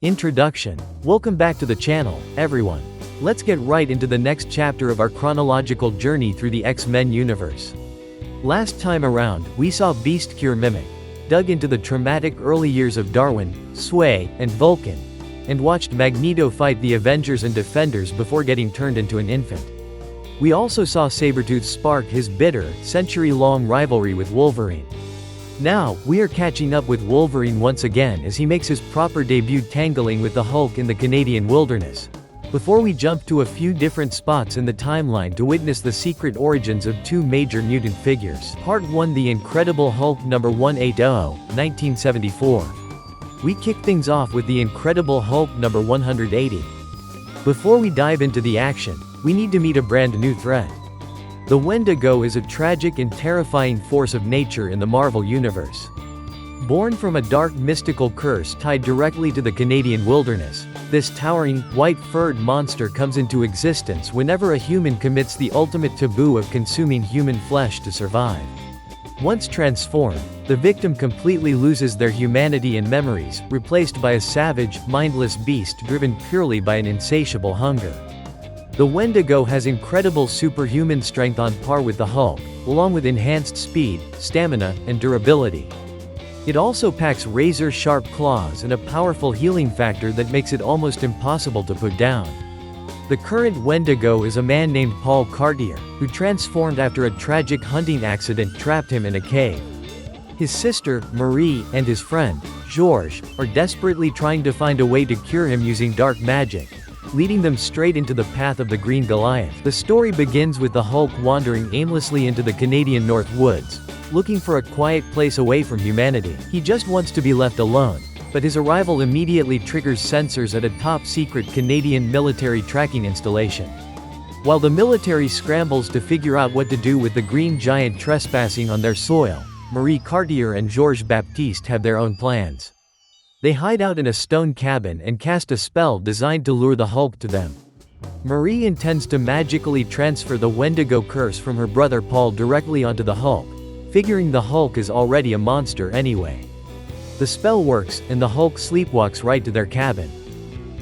Introduction. Welcome back to the channel, everyone. Let's get right into the next chapter of our chronological journey through the X-Men universe. Last time around, we saw Beast cure Mimic, dug into the traumatic early years of Darwin, Sway, and Vulcan, and watched Magneto fight the Avengers and Defenders before getting turned into an infant. We also saw Sabretooth spark his bitter, century-long rivalry with Wolverine. Now, we are catching up with Wolverine once again as he makes his proper debut tangling with the Hulk in the Canadian wilderness. Before we jump to a few different spots in the timeline to witness the secret origins of two major mutant figures. Part 1: The Incredible Hulk number 180, 1974. We kick things off with The Incredible Hulk number 180. Before we dive into the action, we need to meet a brand new threat. The Wendigo is a tragic and terrifying force of nature in the Marvel Universe. Born from a dark mystical curse tied directly to the Canadian wilderness, this towering, white-furred monster comes into existence whenever a human commits the ultimate taboo of consuming human flesh to survive. Once transformed, the victim completely loses their humanity and memories, replaced by a savage, mindless beast driven purely by an insatiable hunger. The Wendigo has incredible superhuman strength on par with the Hulk, along with enhanced speed, stamina, and durability. It also packs razor-sharp claws and a powerful healing factor that makes it almost impossible to put down. The current Wendigo is a man named Paul Cartier, who transformed after a tragic hunting accident trapped him in a cave. His sister, Marie, and his friend, George, are desperately trying to find a way to cure him using dark magic, leading them straight into the path of the Green Goliath. The story begins with the Hulk wandering aimlessly into the Canadian North Woods, looking for a quiet place away from humanity. He just wants to be left alone, but his arrival immediately triggers sensors at a top-secret Canadian military tracking installation. While the military scrambles to figure out what to do with the green giant trespassing on their soil, Marie Cartier and Georges Baptiste have their own plans. They hide out in a stone cabin and cast a spell designed to lure the Hulk to them. Marie intends to magically transfer the Wendigo curse from her brother Paul directly onto the Hulk, figuring the Hulk is already a monster anyway. The spell works, and the Hulk sleepwalks right to their cabin.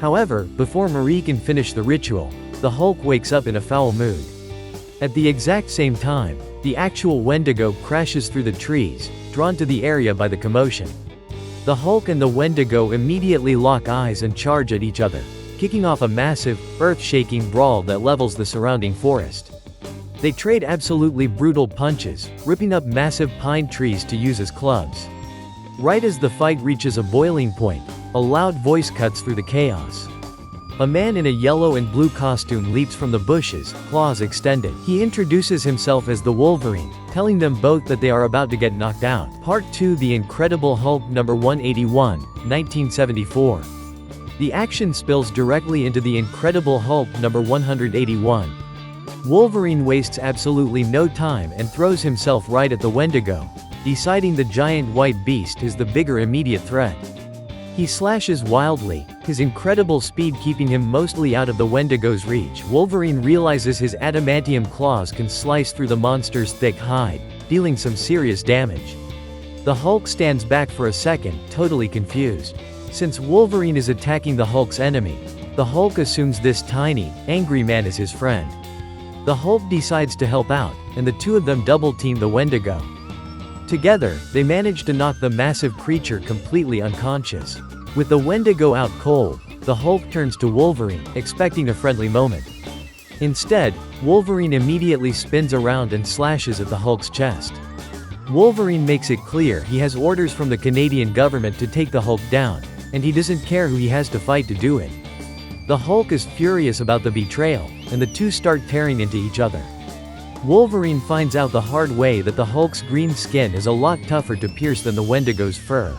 However, before Marie can finish the ritual, the Hulk wakes up in a foul mood. At the exact same time, the actual Wendigo crashes through the trees, drawn to the area by the commotion. The Hulk and the Wendigo immediately lock eyes and charge at each other, kicking off a massive, earth-shaking brawl that levels the surrounding forest. They trade absolutely brutal punches, ripping up massive pine trees to use as clubs. Right as the fight reaches a boiling point, a loud voice cuts through the chaos. A man in a yellow and blue costume leaps from the bushes, claws extended. He introduces himself as the Wolverine, telling them both that they are about to get knocked out. Part 2: The Incredible Hulk number 181, 1974. The action spills directly into The Incredible Hulk number 181. Wolverine wastes absolutely no time and throws himself right at the Wendigo, deciding the giant white beast is the bigger immediate threat. He slashes wildly, his incredible speed keeping him mostly out of the Wendigo's reach. Wolverine realizes his adamantium claws can slice through the monster's thick hide, dealing some serious damage. The Hulk stands back for a second, totally confused. Since Wolverine is attacking the Hulk's enemy, the Hulk assumes this tiny, angry man is his friend. The Hulk decides to help out, and the two of them double-team the Wendigo. Together, they manage to knock the massive creature completely unconscious. With the Wendigo out cold, the Hulk turns to Wolverine, expecting a friendly moment. Instead, Wolverine immediately spins around and slashes at the Hulk's chest. Wolverine makes it clear he has orders from the Canadian government to take the Hulk down, and he doesn't care who he has to fight to do it. The Hulk is furious about the betrayal, and the two start tearing into each other. Wolverine finds out the hard way that the Hulk's green skin is a lot tougher to pierce than the Wendigo's fur.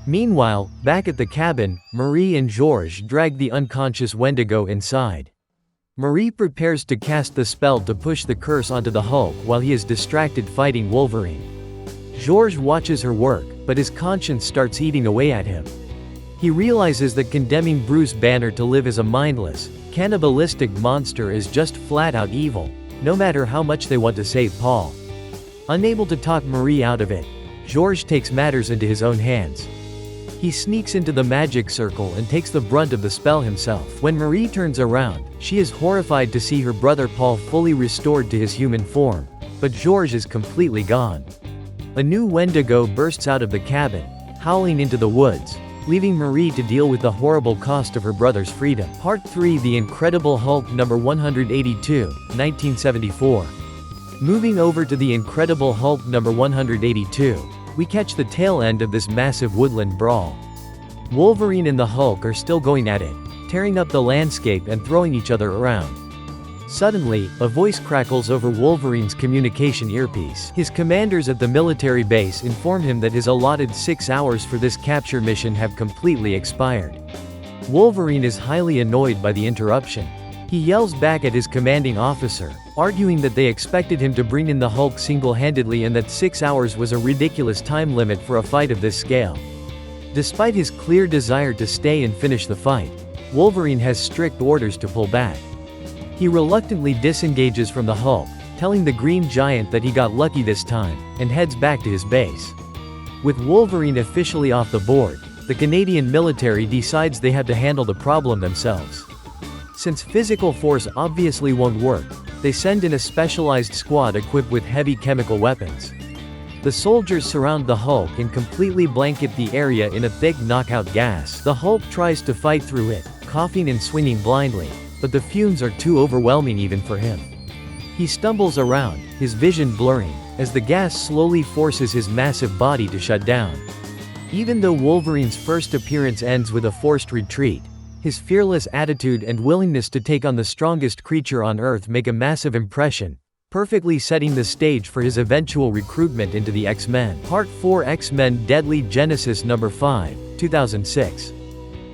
Meanwhile, back at the cabin, Marie and Georges drag the unconscious Wendigo inside. Marie prepares to cast the spell to push the curse onto the Hulk while he is distracted fighting Wolverine. Georges watches her work, but his conscience starts eating away at him. He realizes that condemning Bruce Banner to live as a mindless, cannibalistic monster is just flat-out evil, no matter how much they want to save Paul. Unable to talk Marie out of it, Georges takes matters into his own hands. He sneaks into the magic circle and takes the brunt of the spell himself. When Marie turns around, she is horrified to see her brother Paul fully restored to his human form, but George is completely gone. A new Wendigo bursts out of the cabin, howling into the woods, leaving Marie to deal with the horrible cost of her brother's freedom. Part 3: The Incredible Hulk number 182, 1974. Moving over to The Incredible Hulk number 182, we catch the tail end of this massive woodland brawl. Wolverine and the Hulk are still going at it, tearing up the landscape and throwing each other around. Suddenly, a voice crackles over Wolverine's communication earpiece. His commanders at the military base inform him that his allotted 6 hours for this capture mission have completely expired. Wolverine is highly annoyed by the interruption. He yells back at his commanding officer, arguing that they expected him to bring in the Hulk single-handedly and that 6 hours was a ridiculous time limit for a fight of this scale. Despite his clear desire to stay and finish the fight, Wolverine has strict orders to pull back. He reluctantly disengages from the Hulk, telling the Green Giant that he got lucky this time, and heads back to his base. With Wolverine officially off the board, the Canadian military decides they have to handle the problem themselves. Since physical force obviously won't work, they send in a specialized squad equipped with heavy chemical weapons. The soldiers surround the Hulk and completely blanket the area in a thick knockout gas. The Hulk tries to fight through it, coughing and swinging blindly, but the fumes are too overwhelming even for him. He stumbles around, his vision blurring, as the gas slowly forces his massive body to shut down. Even though Wolverine's first appearance ends with a forced retreat, his fearless attitude and willingness to take on the strongest creature on Earth make a massive impression, perfectly setting the stage for his eventual recruitment into the X-Men. Part 4: X-Men Deadly Genesis number 5, 2006.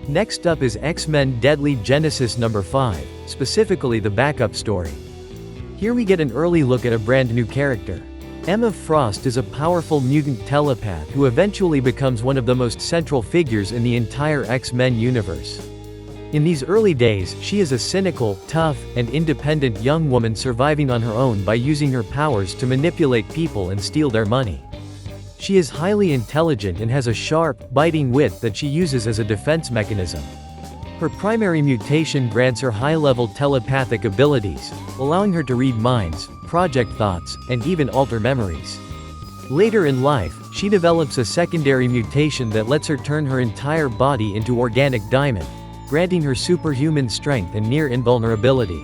Next up is X-Men Deadly Genesis number 5, specifically the backup story. Here we get an early look at a brand new character. Emma Frost is a powerful mutant telepath who eventually becomes one of the most central figures in the entire X-Men universe. In these early days, she is a cynical, tough, and independent young woman surviving on her own by using her powers to manipulate people and steal their money. She is highly intelligent and has a sharp, biting wit that she uses as a defense mechanism. Her primary mutation grants her high-level telepathic abilities, allowing her to read minds, project thoughts, and even alter memories. Later in life, she develops a secondary mutation that lets her turn her entire body into organic diamond, granting her superhuman strength and near invulnerability.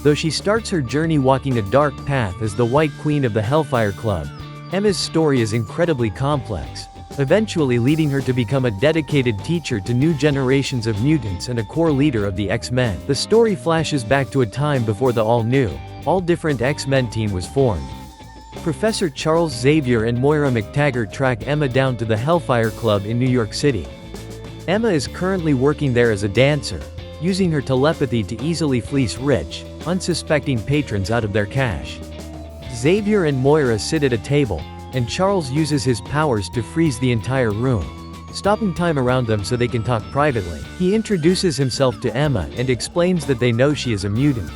Though she starts her journey walking a dark path as the White Queen of the Hellfire Club, Emma's story is incredibly complex, eventually leading her to become a dedicated teacher to new generations of mutants and a core leader of the X-Men. The story flashes back to a time before the all-new, all-different X-Men team was formed. Professor Charles Xavier and Moira McTaggart track Emma down to the Hellfire Club in New York City. Emma is currently working there as a dancer, using her telepathy to easily fleece rich, unsuspecting patrons out of their cash. Xavier and Moira sit at a table, and Charles uses his powers to freeze the entire room, stopping time around them so they can talk privately. He introduces himself to Emma and explains that they know she is a mutant.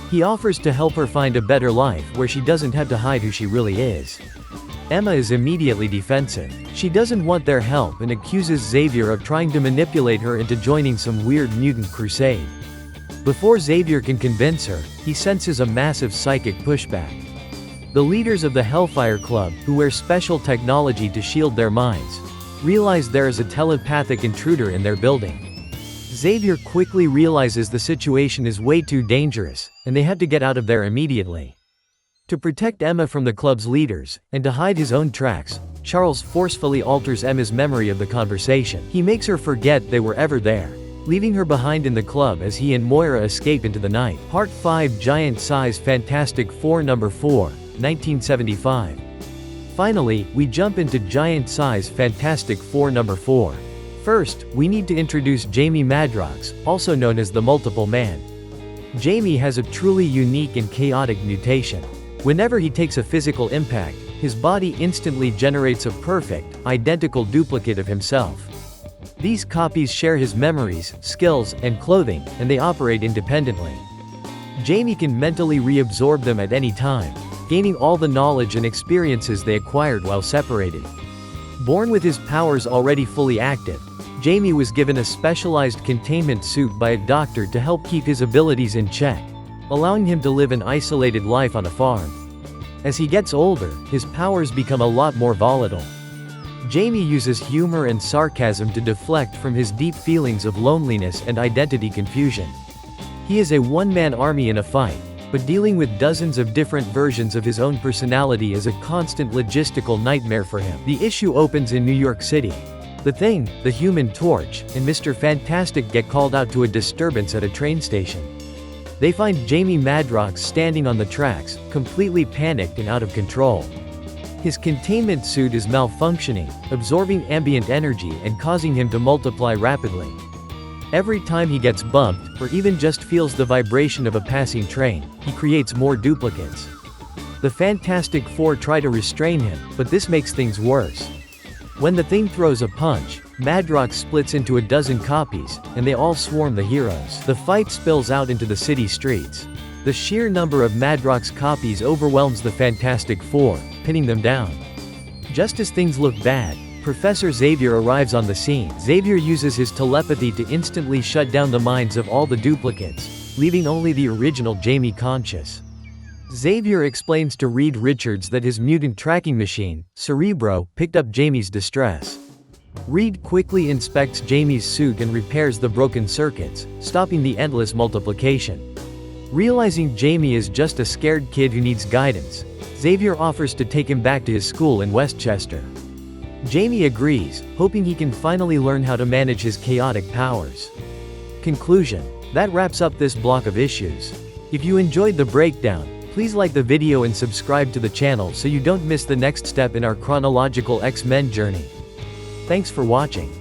He offers to help her find a better life where she doesn't have to hide who she really is. Emma is immediately defensive. She doesn't want their help and accuses Xavier of trying to manipulate her into joining some weird mutant crusade. Before Xavier can convince her, he senses a massive psychic pushback. The leaders of the Hellfire Club, who wear special technology to shield their minds, realize there is a telepathic intruder in their building. Xavier quickly realizes the situation is way too dangerous, and they have to get out of there immediately. To protect Emma from the club's leaders, and to hide his own tracks, Charles forcefully alters Emma's memory of the conversation. He makes her forget they were ever there, leaving her behind in the club as he and Moira escape into the night. Part 5: Giant Size Fantastic Four number 4, 1975. Finally, we jump into Giant Size Fantastic Four number 4. First, we need to introduce Jamie Madrox, also known as the Multiple Man. Jamie has a truly unique and chaotic mutation. Whenever he takes a physical impact, his body instantly generates a perfect, identical duplicate of himself. These copies share his memories, skills, and clothing, and they operate independently. Jamie can mentally reabsorb them at any time, gaining all the knowledge and experiences they acquired while separated. Born with his powers already fully active, Jamie was given a specialized containment suit by a doctor to help keep his abilities in check, allowing him to live an isolated life on a farm. As he gets older, his powers become a lot more volatile. Jamie uses humor and sarcasm to deflect from his deep feelings of loneliness and identity confusion. He is a one-man army in a fight, but dealing with dozens of different versions of his own personality is a constant logistical nightmare for him. The issue opens in New York City. The Thing, the Human Torch, and Mr. Fantastic get called out to a disturbance at a train station. They find Jamie Madrox standing on the tracks, completely panicked and out of control. His containment suit is malfunctioning, absorbing ambient energy and causing him to multiply rapidly. Every time he gets bumped, or even just feels the vibration of a passing train, he creates more duplicates. The Fantastic Four try to restrain him, but this makes things worse. When the Thing throws a punch, Madrox splits into a dozen copies, and they all swarm the heroes. The fight spills out into the city streets. The sheer number of Madrox copies overwhelms the Fantastic Four, pinning them down. Just as things look bad, Professor Xavier arrives on the scene. Xavier uses his telepathy to instantly shut down the minds of all the duplicates, leaving only the original Jamie conscious. Xavier explains to Reed Richards that his mutant tracking machine, Cerebro, picked up Jamie's distress. Reed quickly inspects Jamie's suit and repairs the broken circuits, stopping the endless multiplication. Realizing Jamie is just a scared kid who needs guidance, Xavier offers to take him back to his school in Westchester. Jamie agrees, hoping he can finally learn how to manage his chaotic powers. Conclusion: that wraps up this block of issues. If you enjoyed the breakdown, please like the video and subscribe to the channel so you don't miss the next step in our chronological X-Men journey. Thanks for watching.